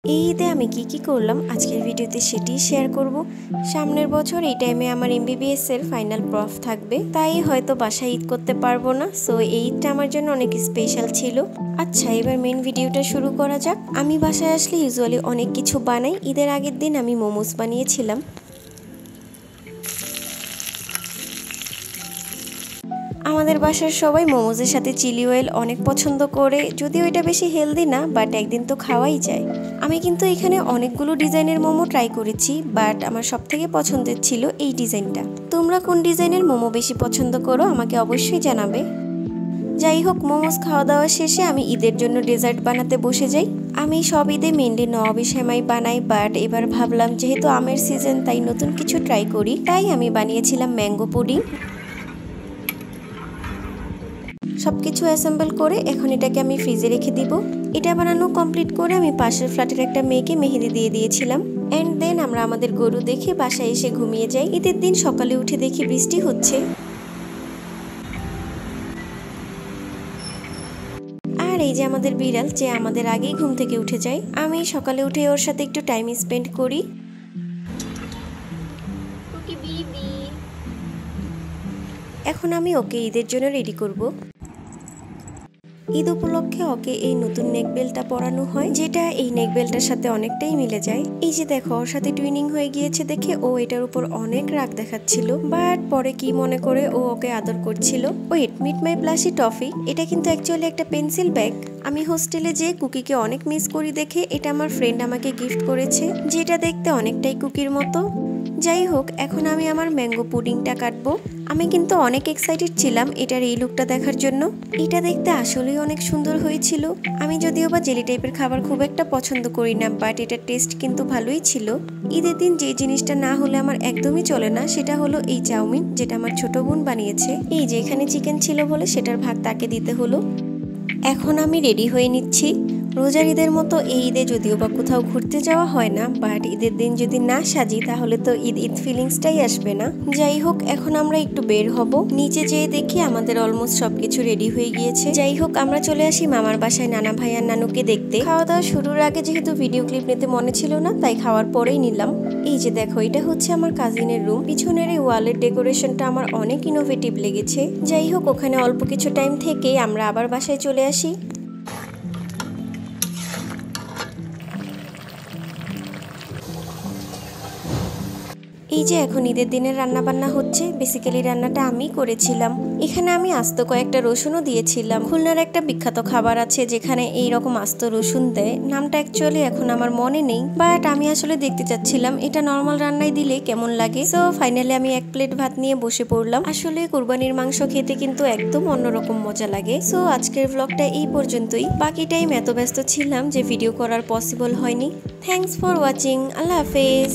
এই ঈদে আমি কি করলাম আজকের ভিডিওতে সেটাই শেয়ার করব। সামনের বছর এই টাইমে আমার এমবিবিএস এর ফাইনাল প্রফ থাকবে, তাই হয়তো বাসায় ঈদ করতে পারবো না। সো এই ঈদটা আমার জন্য অনেক স্পেশাল ছিল। আচ্ছা, এবার মেন ভিডিওটা শুরু করা যাক। আমি বাসায় আসলে ইউজুয়ালি অনেক কিছু বানাই। ঈদের আগের দিন আমি মোমোস বানিয়েছিলাম। আমাদের বাসার সবাই মোমোজের সাথে চিলি অয়েল অনেক পছন্দ করে, যদিও এটা বেশি হেলদি না, বাট একদিন তো খাওয়াই যায়। আমি কিন্তু এখানে অনেকগুলো ডিজাইনের মোমো ট্রাই করেছি, বাট আমার সবথেকে পছন্দের ছিল এই ডিজাইনটা। তোমরা কোন ডিজাইনের মোমো বেশি পছন্দ করো আমাকে অবশ্যই জানাবে। যাই হোক, মোমোস খাওয়া দাওয়া শেষে আমি ঈদের জন্য ডেজার্ট বানাতে বসে যাই। আমি সব ঈদে মেনলি নবাবী সেমাই বানাই, বাট এবার ভাবলাম যেহেতু আমের সিজন তাই নতুন কিছু ট্রাই করি, তাই আমি বানিয়েছিলাম ম্যাঙ্গো পুডিং। সবকিছু অ্যাসেম্বল করে এখন এটাকে আমি ফ্রিজে রেখে দিব। এটা বানানো কমপ্লিট করে আমি পাশের ফ্ল্যাটের একটা মেয়েকে মেহেদি দিয়ে দিয়েছিলাম। এন্ড দেন আমরা আমাদের গরু দেখে বাসায় এসে ঘুমিয়ে যাই। ঈদের দিন সকালে উঠে দেখি বৃষ্টি হচ্ছে। আর এই যে আমাদের বিড়াল, যে আমাদের আগেই ঘুম থেকে উঠে যায়। আমি সকালে উঠে ওর সাথে একটু টাইম স্পেন্ড করি। এখন আমি ওকে ঈদের জন্য রেডি করব। ঈদ উপলক্ষে ওকে এই নতুন নেকবেলটা পরানো হয়, যেটা এই নেকবেলটার সাথে অনেকটাই মিলে যায়। এই যে দেখো, ওর সাথে টুইনিং হয়ে গিয়েছে দেখে ও এটার উপর অনেক রাগ দেখাচ্ছিল, বাট পরে কি মনে করে ও ওকে আদর করছিল। Wait, meet my plushie Toffee, এটা কিন্তু অ্যাকচুয়ালি একটা পেন্সিল ব্যাগ। আমি হোস্টেলে যে কুকিকে অনেক মিস করি দেখে এটা আমার ফ্রেন্ড আমাকে গিফট করেছে, যেটা দেখতে অনেকটাই কুকির মতো। যাই হোক, এখন আমি আমার ম্যাঙ্গো পুডিংটা কাটবো। আমি কিন্তু অনেক এক্সাইটেড ছিলাম এটার এই লুকটা দেখার জন্য। এটা দেখতে আসলেই অনেক সুন্দর হয়েছিল। আমি যদিও বা জেলি টাইপের খাবার খুব একটা পছন্দ করি না, বাট এটার টেস্ট কিন্তু ভালোই ছিল। ঈদের দিন যে জিনিসটা না হলে আমার একদমই চলে না সেটা হলো এই চাউমিন, যেটা আমার ছোট বোন বানিয়েছে। এই যে এখানে চিকেন ছিল বলে সেটার ভাগ তাকে দিতে হলো। এখন আমি রেডি হয়ে নিচ্ছি। রোজার ঈদের মতো এই ঈদে যদিও বা কোথাও ঘুরতে যাওয়া হয় না, বাট ঈদের দিন যদি না সাজি তাহলে তো ঈদ ফিলিংসটাই আসবে না। যাই হোক, এখন আমরা একটু বের হব। নিচে যেয়ে দেখি আমাদের অলমোস্ট সবকিছু রেডি হয়ে গিয়েছে। যাই হোক, আমরা চলে আসি মামার বাসায় নানা ভাই আর নানুকে দেখতে। খাওয়া দাওয়া শুরুর আগে যেহেতু ভিডিও ক্লিপ নিতে মনে ছিল না, তাই খাওয়ার পরেই নিলাম। এই যে দেখো, এটা হচ্ছে আমার কাজিনের রুম। পিছনের এই ওয়ালের ডেকোরেশনটা আমার অনেক ইনোভেটিভ লেগেছে। যাই হোক, ওখানে অল্প কিছু টাইম থেকে আমরা আবার বাসায় চলে আসি। এই যে এখন ঈদের দিনের রান্না বান্না হচ্ছে। বেসিক্যালি রান্নাটা আমি করেছিলাম। এখানে আমি আস্ত কয়েকটা রসুনও দিয়েছিলাম। খুলনার একটা বিখ্যাত খাবার আছে যেখানে এই রকম আস্ত রসুন দেয়, নামটা অ্যাকচুয়ালি এখন আমার মনে নেই, বাট আমি আসলে দেখতে চাচ্ছিলাম এটা নর্মাল রান্নায় দিলে কেমন লাগে। সো ফাইনালি আমি এক প্লেট ভাত নিয়ে বসে পড়লাম। আসলে কুরবানির মাংস খেতে কিন্তু একদম অন্যরকম মজা লাগে। সো আজকের ব্লগটা এই পর্যন্তই। বাকি টাইম এত ব্যস্ত ছিলাম যে ভিডিও করার পসিবল হয়নি। Thanks for watching. আল্লাহ হাফেজ।